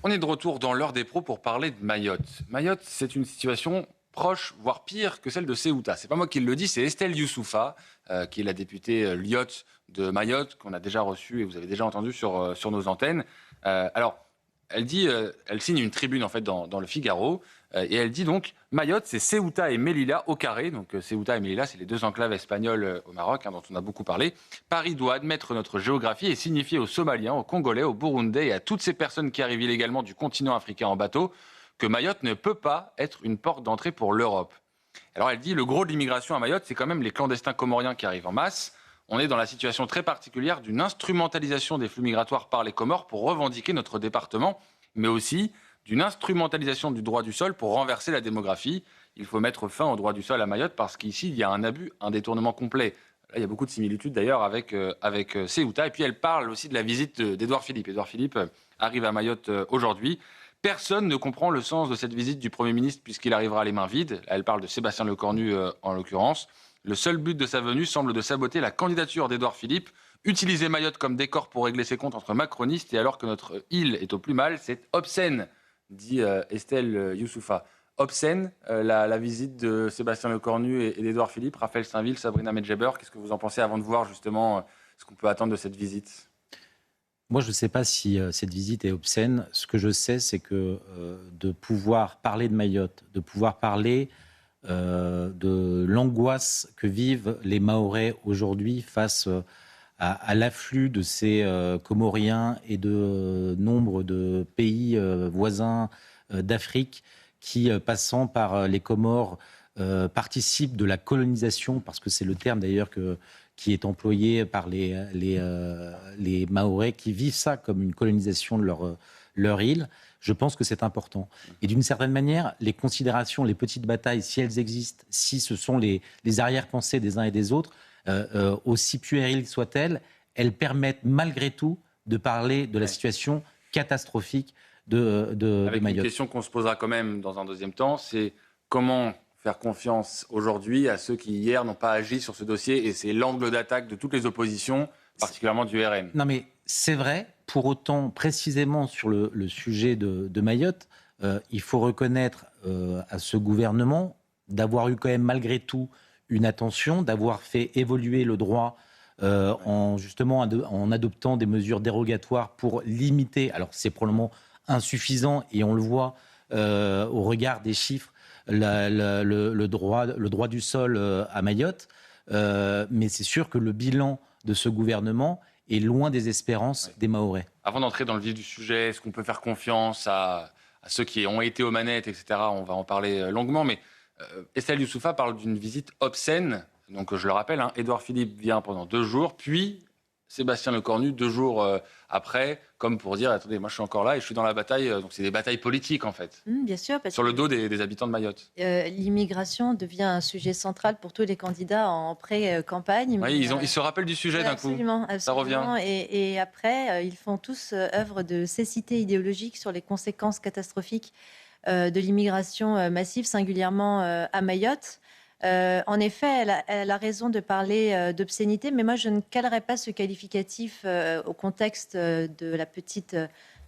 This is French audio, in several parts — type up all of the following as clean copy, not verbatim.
On est de retour dans l'heure des pros pour parler de Mayotte. Mayotte, c'est une situation proche, voire pire que celle de Ceuta. C'est pas moi qui le dis, c'est Estelle Youssoupha, qui est la députée Lyotte de Mayotte, qu'on a déjà reçue et vous avez déjà entendu sur nos antennes. Alors, elle signe une tribune en fait dans le Figaro, et elle dit donc Mayotte, c'est Ceuta et Melilla au carré. Donc Ceuta et Melilla, c'est les deux enclaves espagnoles au Maroc, dont on a beaucoup parlé. Paris doit admettre notre géographie et signifier aux Somaliens, aux Congolais, aux Burundais et à toutes ces personnes qui arrivent illégalement du continent africain en bateau que Mayotte ne peut pas être une porte d'entrée pour l'Europe. Alors elle dit le gros de l'immigration à Mayotte, c'est quand même les clandestins comoriens qui arrivent en masse. On est dans la situation très particulière d'une instrumentalisation des flux migratoires par les Comores pour revendiquer notre département, mais aussi d'une instrumentalisation du droit du sol pour renverser la démographie. Il faut mettre fin au droit du sol à Mayotte parce qu'ici, il y a un abus, un détournement complet. Là, il y a beaucoup de similitudes d'ailleurs avec Ceuta. Et puis elle parle aussi de la visite d'Édouard Philippe. Édouard Philippe arrive à Mayotte aujourd'hui. Personne ne comprend le sens de cette visite du Premier ministre puisqu'il arrivera les mains vides. Elle parle de Sébastien Lecornu en l'occurrence. Le seul but de sa venue semble de saboter la candidature d'Édouard Philippe. Utiliser Mayotte comme décor pour régler ses comptes entre macronistes et alors que notre île est au plus mal, c'est obscène, dit Estelle Youssoupha. Obscène, la visite de Sébastien Lecornu et d'Édouard Philippe, Raphaël Steinville, Sabrina Medjeber. Qu'est-ce que vous en pensez avant de voir justement ce qu'on peut attendre de cette visite ? Moi, je ne sais pas si cette visite est obscène. Ce que je sais, c'est que de pouvoir parler de Mayotte, de pouvoir parler de l'angoisse que vivent les Mahorais aujourd'hui face à l'afflux de ces Comoriens et de nombre de pays voisins d'Afrique qui, passant par les Comores, participent de la colonisation, parce que c'est le terme d'ailleurs qui est employé par les Mahorais, qui vivent ça comme une colonisation de leur île. Je pense que c'est important. Et d'une certaine manière, les considérations, les petites batailles, si elles existent, si ce sont les arrière-pensées des uns et des autres, aussi puériles soient-elles, elles permettent malgré tout de parler de la situation catastrophique de Avec Mayotte. une question qu'on se posera quand même dans un deuxième temps, c'est comment faire confiance aujourd'hui à ceux qui hier n'ont pas agi sur ce dossier, et c'est l'angle d'attaque de toutes les oppositions, particulièrement du RN. Non mais c'est vrai, pour autant précisément sur le sujet de Mayotte, il faut reconnaître à ce gouvernement d'avoir eu quand même malgré tout une attention, d'avoir fait évoluer le droit en adoptant des mesures dérogatoires pour limiter, alors c'est probablement insuffisant et on le voit au regard des chiffres, le droit du sol à Mayotte, mais c'est sûr que le bilan de ce gouvernement est loin des espérances des Mahorais. Avant d'entrer dans le vif du sujet, est-ce qu'on peut faire confiance à ceux qui ont été aux manettes, etc. On va en parler longuement, mais Estelle Youssoupha parle d'une visite obscène. Donc je le rappelle, Édouard Philippe vient pendant 2 jours, puis Sébastien Lecornu 2 jours après, comme pour dire, attendez, moi je suis encore là et je suis dans la bataille. Donc c'est des batailles politiques en fait, Bien sûr, parce sur le que dos des habitants de Mayotte. l'immigration devient un sujet central pour tous les candidats en pré-campagne. Oui, ils se rappellent du sujet d'un coup. Absolument. Ça revient. Et après, ils font tous œuvre de cécité idéologique sur les conséquences catastrophiques de l'immigration massive, singulièrement à Mayotte. En effet, elle a raison de parler d'obscénité, mais moi, je ne calerais pas ce qualificatif au contexte de la petite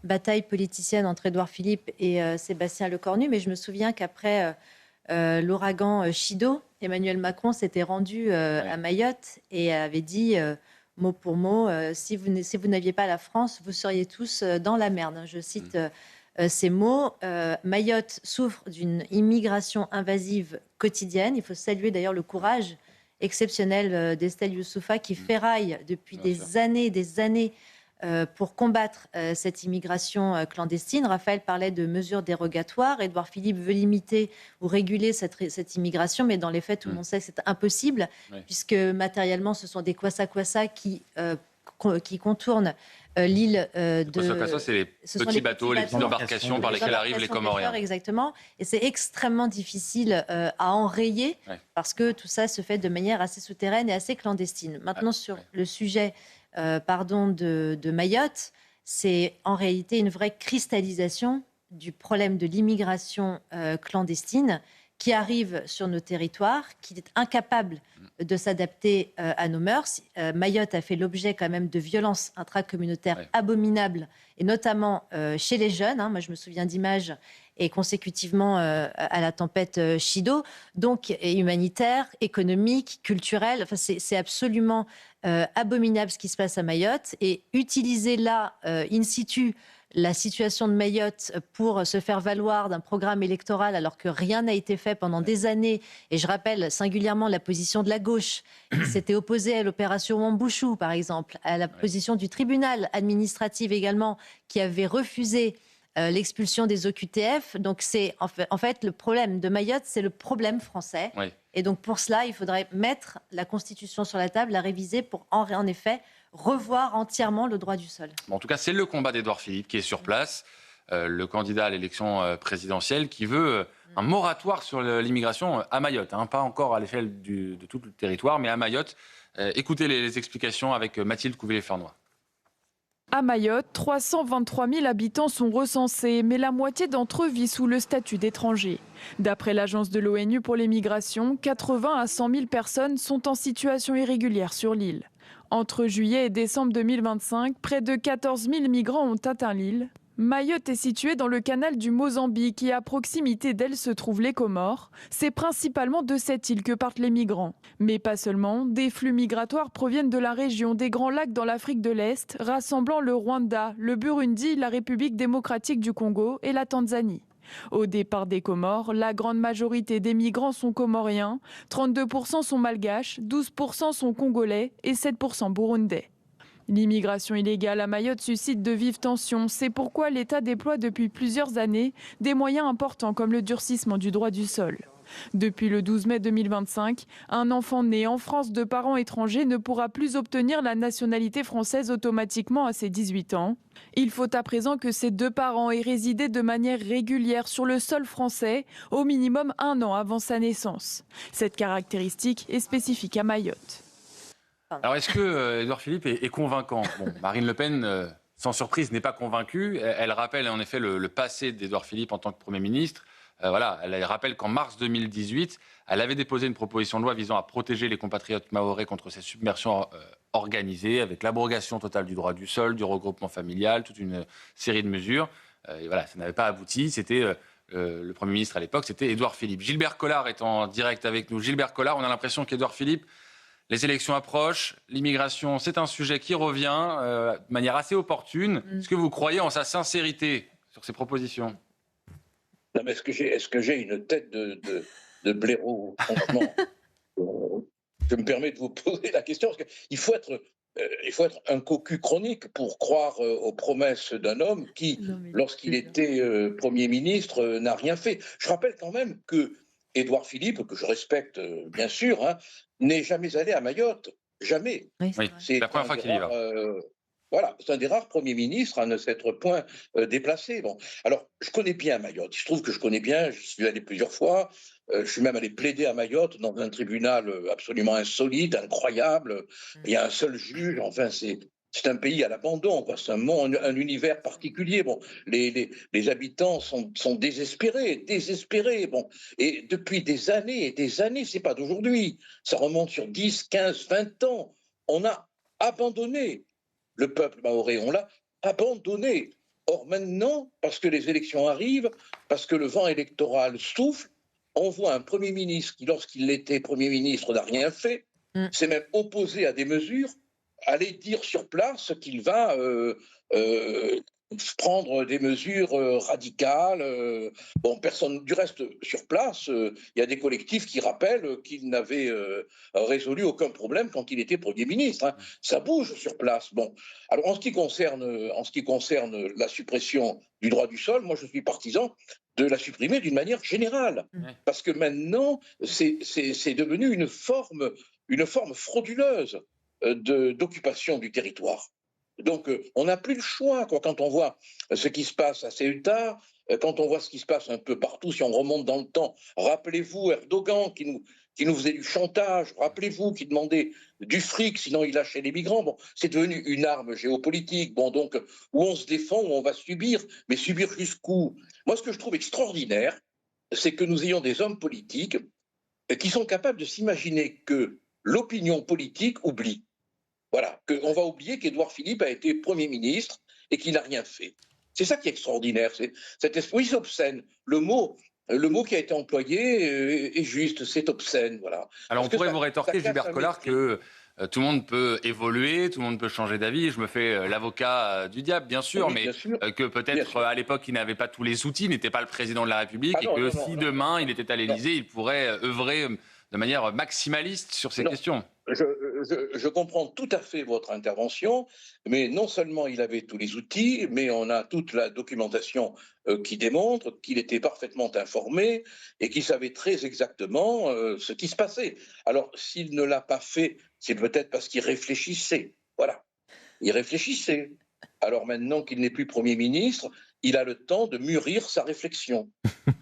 bataille politicienne entre Édouard Philippe et Sébastien Lecornu. Mais je me souviens qu'après l'ouragan Chido, Emmanuel Macron s'était rendu à Mayotte et avait dit, mot pour mot, si vous n'aviez pas la France, vous seriez tous dans la merde. Je cite ces mots. Mayotte souffre d'une immigration invasive quotidienne. Il faut saluer d'ailleurs le courage exceptionnel d'Estelle Youssoupha qui ferraille depuis des années pour combattre cette immigration clandestine. Raphaël parlait de mesures dérogatoires. Édouard Philippe veut limiter ou réguler cette immigration, mais dans les faits, tout le monde sait que c'est impossible, puisque matériellement, ce sont des kwassa-kwassa qui contournent l'île de... c'est les petits bateaux, les petites embarcations par lesquelles arrivent les Comoriens. Exactement. Et c'est extrêmement difficile à enrayer parce que tout ça se fait de manière assez souterraine et assez clandestine. Maintenant, sur le sujet de Mayotte, c'est en réalité une vraie cristallisation du problème de l'immigration clandestine qui arrive sur nos territoires, qui est incapable de s'adapter à nos mœurs. Mayotte a fait l'objet quand même de violences intracommunautaires abominables, et notamment chez les jeunes. Moi, je me souviens d'images, et consécutivement à la tempête Chido, donc humanitaire, économique, culturel. Enfin, c'est absolument abominable ce qui se passe à Mayotte. Et utiliser là, in situ, la situation de Mayotte pour se faire valoir d'un programme électoral alors que rien n'a été fait pendant des années. Et je rappelle singulièrement la position de la gauche qui s'était opposée à l'opération Wambouchou, par exemple, à la position du tribunal administratif également qui avait refusé l'expulsion des OQTF. Donc c'est en fait le problème de Mayotte, c'est le problème français. Oui. Et donc pour cela, il faudrait mettre la Constitution sur la table, la réviser pour en effet revoir entièrement le droit du sol. Bon, en tout cas, c'est le combat d'Édouard Philippe qui est sur place, le candidat à l'élection présidentielle, qui veut un moratoire sur l'immigration à Mayotte, pas encore à l'échelle de tout le territoire, mais à Mayotte. Écoutez les explications avec Mathilde Couvé-Fernois. À Mayotte, 323 000 habitants sont recensés, mais la moitié d'entre eux vit sous le statut d'étranger. D'après l'agence de l'ONU pour les migrations, 80 à 100 000 personnes sont en situation irrégulière sur l'île. Entre juillet et décembre 2025, près de 14 000 migrants ont atteint l'île. Mayotte est située dans le canal du Mozambique et à proximité d'elle se trouvent les Comores. C'est principalement de cette île que partent les migrants. Mais pas seulement, des flux migratoires proviennent de la région des Grands Lacs dans l'Afrique de l'Est, rassemblant le Rwanda, le Burundi, la République démocratique du Congo et la Tanzanie. Au départ des Comores, la grande majorité des migrants sont comoriens, 32% sont malgaches, 12% sont congolais et 7% burundais. L'immigration illégale à Mayotte suscite de vives tensions. C'est pourquoi l'État déploie depuis plusieurs années des moyens importants comme le durcissement du droit du sol. Depuis le 12 mai 2025, un enfant né en France de parents étrangers ne pourra plus obtenir la nationalité française automatiquement à ses 18 ans. Il faut à présent que ces deux parents aient résidé de manière régulière sur le sol français, au minimum 1 an avant sa naissance. Cette caractéristique est spécifique à Mayotte. Alors, est-ce que Édouard Philippe est convaincant ? Marine Le Pen, sans surprise, n'est pas convaincue. Elle rappelle en effet le passé d'Édouard Philippe en tant que Premier ministre. Elle rappelle qu'en mars 2018, elle avait déposé une proposition de loi visant à protéger les compatriotes mahorais contre ces submersions organisées, avec l'abrogation totale du droit du sol, du regroupement familial, toute une série de mesures. Et ça n'avait pas abouti. C'était le Premier ministre à l'époque, c'était Édouard Philippe. Gilbert Collard est en direct avec nous. Gilbert Collard, on a l'impression qu'Édouard Philippe, les élections approchent, l'immigration, c'est un sujet qui revient de manière assez opportune. Est-ce que vous croyez en sa sincérité sur ces propositions ? Non, mais est-ce que j'ai une tête de blaireau, franchement? Je me permets de vous poser la question, parce qu'il faut être un cocu chronique pour croire aux promesses d'un homme qui, lorsqu'il était Premier ministre, n'a rien fait. Je rappelle quand même que Édouard Philippe, que je respecte bien sûr, n'est jamais allé à Mayotte. Jamais. Oui, c'est la première fois qu'il y va. Voilà, c'est un des rares premiers ministres à ne s'être point déplacé. Bon, alors, je connais bien Mayotte. Il se trouve que je connais bien, j'y suis allé plusieurs fois. Je suis même allé plaider à Mayotte dans un tribunal absolument insolite, incroyable. Il y a un seul juge. Enfin, c'est un pays à l'abandon, quoi. C'est un univers particulier. Bon, les habitants sont désespérés. Bon, et depuis des années et des années, c'est pas d'aujourd'hui. Ça remonte sur 10, 15, 20 ans. On a abandonné le peuple mahorais, on l'a abandonné. Or maintenant, parce que les élections arrivent, parce que le vent électoral souffle, on voit un Premier ministre qui, lorsqu'il était Premier ministre, n'a rien fait, s'est même opposé à des mesures, aller dire sur place qu'il va prendre des mesures radicales. Bon, personne, du reste, sur place, il y a des collectifs qui rappellent qu'il n'avait résolu aucun problème quand il était Premier ministre. Ça bouge sur place. Bon, alors en ce qui concerne la suppression du droit du sol, moi je suis partisan de la supprimer d'une manière générale, parce que maintenant c'est devenu une forme frauduleuse d'occupation du territoire. Donc, on n'a plus le choix, quoi, quand on voit ce qui se passe à Ceuta, quand on voit ce qui se passe un peu partout, si on remonte dans le temps. Rappelez-vous Erdogan qui nous faisait du chantage, rappelez-vous qui demandait du fric, sinon il lâchait les migrants. Bon, c'est devenu une arme géopolitique, bon, donc, où on se défend, où on va subir, mais subir jusqu'où? Moi, ce que je trouve extraordinaire, c'est que nous ayons des hommes politiques qui sont capables de s'imaginer que l'opinion politique oublie. Voilà, on va oublier qu'Édouard Philippe a été Premier ministre et qu'il n'a rien fait. C'est ça qui est extraordinaire, c'est cet esprit obscène. Le mot qui a été employé est juste, c'est obscène, voilà. Alors, Parce on que pourrait vous rétorquer, cache Gilbert un Collard, mépris. que tout le monde peut évoluer, tout le monde peut changer d'avis. Je me fais l'avocat du diable, bien sûr, Oui, mais bien sûr. que Bien peut-être sûr. à l'époque, il n'avait pas tous les outils, n'était pas le président de la République, Ah et non, que non, non, si non, demain non, il était à non, l'Élysée, il pourrait œuvrer de manière maximaliste sur ces non. questions. Je comprends tout à fait votre intervention, mais non seulement il avait tous les outils, mais on a toute la documentation qui démontre qu'il était parfaitement informé et qu'il savait très exactement ce qui se passait. Alors, s'il ne l'a pas fait, c'est peut-être parce qu'il réfléchissait. Voilà, il réfléchissait. Alors maintenant qu'il n'est plus Premier ministre, il a le temps de mûrir sa réflexion.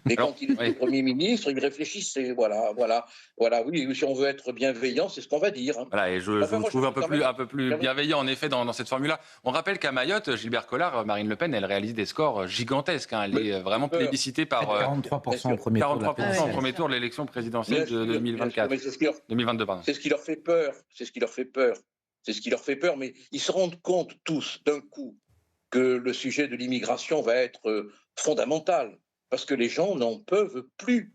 Mais Alors, quand il était oui. Premier ministre, il réfléchissait. Voilà, voilà, voilà. Oui, si on veut être bienveillant, c'est ce qu'on va dire. Voilà, et je Enfin, vous moi, trouve quand même, un peu plus bienveillant, en effet, dans cette formule-là. On rappelle qu'à Mayotte, Gilbert Collard, Marine Le Pen, elle réalise des scores gigantesques. Hein. Elle Mais- est vraiment plébiscitée par 43% au premier tour de la 43% au présidentielle. premier tour de l'élection présidentielle de bien sûr, 2024. mais 2022, pardon. c'est ce qui leur fait peur. C'est ce qui leur fait peur. C'est ce qui leur fait peur. Mais ils se rendent compte tous, d'un coup, que le sujet de l'immigration va être fondamental. Parce que les gens n'en peuvent plus.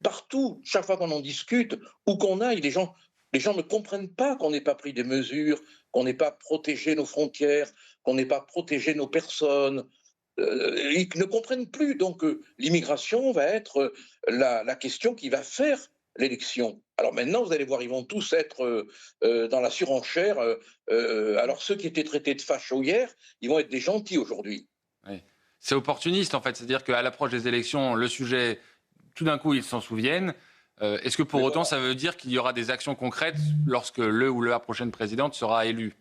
Partout, chaque fois qu'on en discute, où qu'on aille, les gens ne comprennent pas qu'on n'ait pas pris des mesures, qu'on n'ait pas protégé nos frontières, qu'on n'ait pas protégé nos personnes. Ils ne comprennent plus. Donc l'immigration va être la question qui va faire l'élection. Alors maintenant, vous allez voir, ils vont tous être dans la surenchère. Alors ceux qui étaient traités de fachos hier, ils vont être des gentils aujourd'hui. Oui. C'est opportuniste, en fait. C'est-à-dire qu'à l'approche des élections, le sujet, tout d'un coup, ils s'en souviennent. Est-ce que pour Mais autant, voilà. ça veut dire qu'il y aura des actions concrètes lorsque le ou la prochaine présidente sera élue?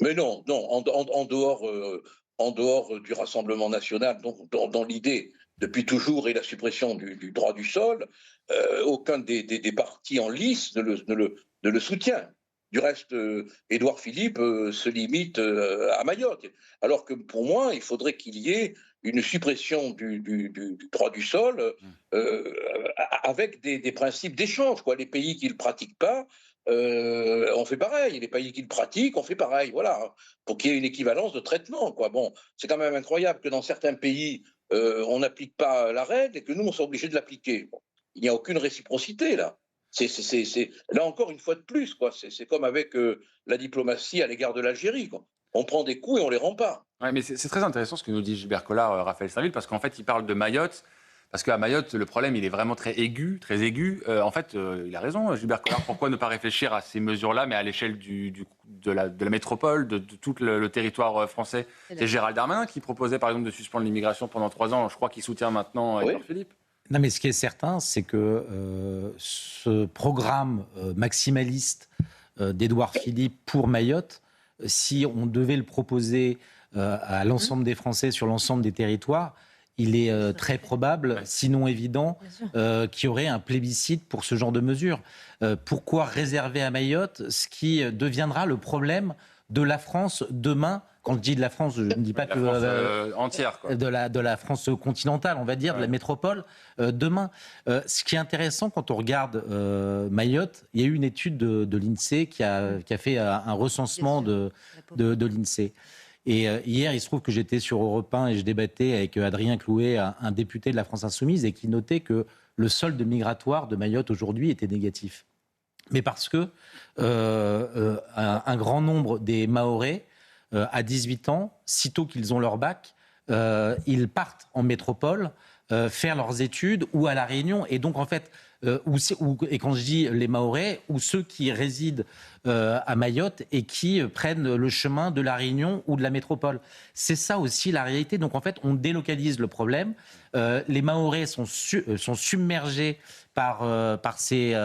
Mais non, non, en dehors du Rassemblement national, donc dans l'idée depuis toujours et la suppression du droit du sol, aucun des partis en lice ne le soutient. Du reste, Édouard Philippe se limite à Mayotte. Alors que pour moi, il faudrait qu'il y ait une suppression du droit du sol euh, avec des principes d'échange. Les pays qui ne le pratiquent pas, on fait pareil. Les pays qui le pratiquent, on fait pareil. Voilà, pour qu'il y ait une équivalence de traitement. Bon, c'est quand même incroyable que dans certains pays, on n'applique pas la règle et que nous, on soit obligé de l'appliquer. Bon, il n'y a aucune réciprocité là. Là encore une fois de plus, c'est comme avec la diplomatie à l'égard de l'Algérie. On prend des coups et on les rend pas. Ouais, mais c'est très intéressant ce que nous dit Gilbert Collard, Raphaël Steinville, parce qu'en fait, il parle de Mayotte. Parce qu'à Mayotte, le problème, il est vraiment très aigu, très aigu. En fait, il a raison, Gilbert Collard. Pourquoi ne pas réfléchir à ces mesures-là, mais à l'échelle de la métropole, de tout le territoire français? C'est Gérald Darmanin qui proposait, par exemple, de suspendre l'immigration pendant 3 ans. Je crois qu'il soutient maintenant Oui. Édouard Philippe. Non, mais ce qui est certain, c'est que ce programme maximaliste d'Édouard Philippe pour Mayotte, si on devait le proposer à l'ensemble des Français sur l'ensemble des territoires, il est très probable, sinon évident, qu'il y aurait un plébiscite pour ce genre de mesures. Pourquoi réserver à Mayotte ce qui deviendra le problème de la France demain? Quand je dis de la France, je ne dis pas La que France entière, quoi. de la France continentale, on va dire, de la métropole, demain. Ce qui est intéressant quand on regarde Mayotte, il y a eu une étude de l'INSEE qui a fait un recensement de l'INSEE. Et hier, il se trouve que j'étais sur Europe 1 et je débattais avec Adrien Clouet, un député de la France Insoumise, et qui notait que le solde migratoire de Mayotte aujourd'hui était négatif. Mais parce que un grand nombre des Mahorais, à 18 ans, sitôt qu'ils ont leur bac, ils partent en métropole faire leurs études ou à La Réunion. Et donc, en fait, et quand je dis les Mahorais, ou ceux qui résident à Mayotte et qui prennent le chemin de La Réunion ou de la métropole. C'est ça aussi la réalité. Donc, en fait, on délocalise le problème. Les Mahorais sont submergés par ces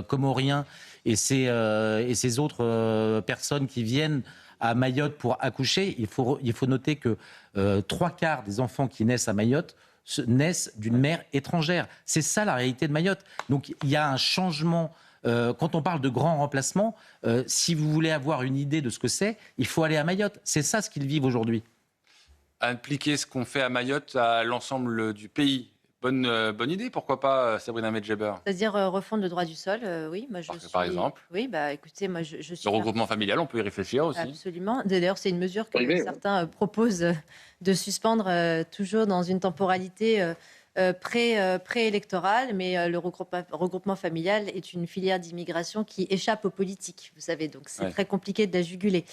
Comoriens et ces autres personnes qui viennent à Mayotte pour accoucher. Il faut noter que 3/4 des enfants qui naissent à Mayotte naissent d'une mère étrangère. C'est ça la réalité de Mayotte. Donc il y a un changement. Quand on parle de grand remplacement, si vous voulez avoir une idée de ce que c'est, il faut aller à Mayotte. C'est ça ce qu'ils vivent aujourd'hui. Appliquer ce qu'on fait à Mayotte à l'ensemble du pays. bonne idée, pourquoi pas, Sabrina Medjeber? C'est-à-dire refondre le droit du sol, oui. Moi, Par exemple. Oui, écoutez, moi, je suis. Le regroupement familial, on peut y réfléchir aussi. Absolument. D'ailleurs, c'est une mesure que Privé, certains proposent de suspendre toujours dans une temporalité préélectorale, mais le regroupement familial est une filière d'immigration qui échappe aux politiques, vous savez, donc c'est très compliqué de la juguler.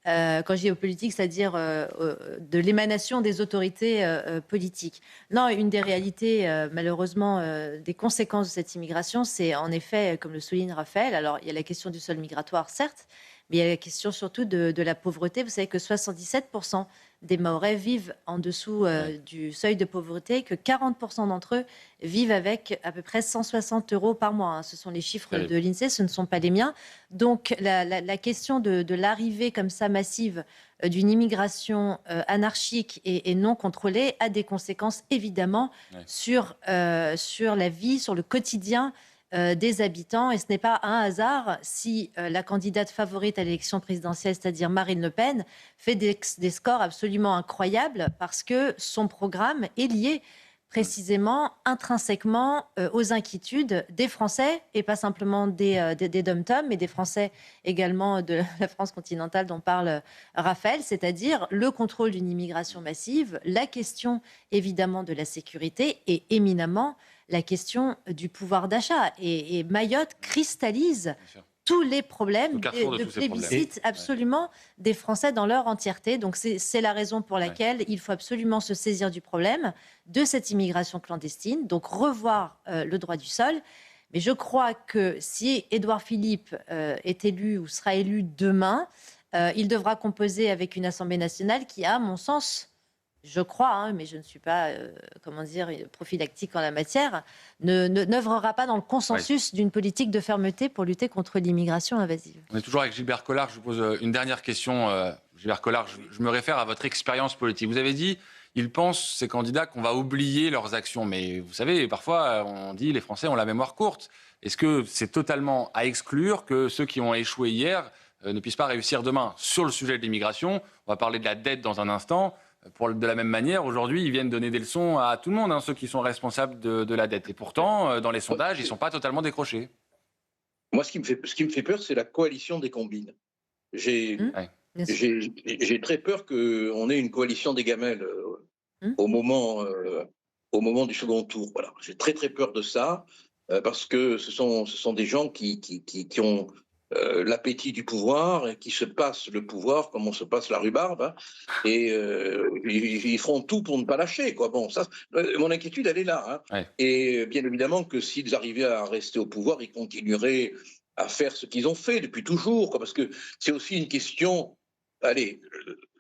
Quand je dis aux politiques, c'est-à-dire de l'émanation des autorités politiques. Non, une des réalités, malheureusement, des conséquences de cette immigration, c'est en effet, comme le souligne Raphaël, alors il y a la question du sol migratoire, certes, mais il y a la question surtout de la pauvreté. Vous savez que 77% des Mahorais vivent en dessous du seuil de pauvreté, que 40% d'entre eux vivent avec à peu près 160 € par mois. Hein. Ce sont les chiffres de l'INSEE, ce ne sont pas les miens. Donc la question de l'arrivée comme ça massive d'une immigration anarchique et non contrôlée a des conséquences évidemment sur la vie, sur le quotidien des habitants. Et ce n'est pas un hasard si la candidate favorite à l'élection présidentielle, c'est-à-dire Marine Le Pen, fait des scores absolument incroyables parce que son programme est lié précisément, intrinsèquement, aux inquiétudes des Français, et pas simplement des dom-toms, mais des Français également de la France continentale dont parle Raphaël, c'est-à-dire le contrôle d'une immigration massive, la question évidemment de la sécurité et éminemment la question du pouvoir d'achat. Et Mayotte cristallise tous les problèmes de plébiscite absolument des Français dans leur entièreté. Donc c'est la raison pour laquelle il faut absolument se saisir du problème de cette immigration clandestine, donc revoir le droit du sol. Mais je crois que si Édouard Philippe est élu ou sera élu demain, il devra composer avec une Assemblée nationale qui a, à mon sens, je crois, mais je ne suis pas, prophylactique en la matière, n'œuvrera pas dans le consensus d'une politique de fermeté pour lutter contre l'immigration invasive. On est toujours avec Gilbert Collard. Je vous pose une dernière question. Gilbert Collard, je me réfère à votre expérience politique. Vous avez dit, ils pensent, ces candidats, qu'on va oublier leurs actions. Mais vous savez, parfois, on dit les Français ont la mémoire courte. Est-ce que c'est totalement à exclure que ceux qui ont échoué hier ne puissent pas réussir demain? Sur le sujet de l'immigration, on va parler de la dette dans un instant. De la même manière, aujourd'hui, ils viennent donner des leçons à tout le monde, ceux qui sont responsables de la dette. Et pourtant, dans les sondages, ils ne sont pas totalement décrochés. Moi, ce qui me fait peur, c'est la coalition des combines. J'ai très peur qu'on ait une coalition des gamelles au moment du second tour. Voilà. J'ai très très peur de ça, parce que ce sont des gens qui ont l'appétit du pouvoir et qui se passent le pouvoir comme on se passe la rhubarbe, et ils feront tout pour ne pas lâcher, quoi. Bon, ça, mon inquiétude, elle est là. Et bien évidemment que s'ils arrivaient à rester au pouvoir, ils continueraient à faire ce qu'ils ont fait depuis toujours, quoi, parce que c'est aussi une question,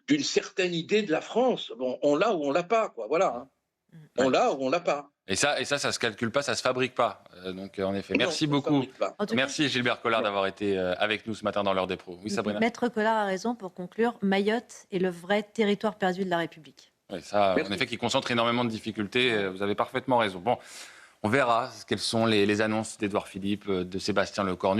d'une certaine idée de la France. Bon, on l'a ou on l'a pas, quoi. Voilà. On l'a ou on l'a pas. Et ça se calcule pas, ça se fabrique pas. Donc, en effet, merci beaucoup. Merci Gilbert Collard d'avoir été avec nous ce matin dans l'heure des pros. Oui, Sabrina. Maître Collard a raison pour conclure. Mayotte est le vrai territoire perdu de la République. Oui, ça, en effet, qui concentre énormément de difficultés. Vous avez parfaitement raison. Bon, on verra quelles sont les annonces d'Édouard Philippe, de Sébastien Lecornu.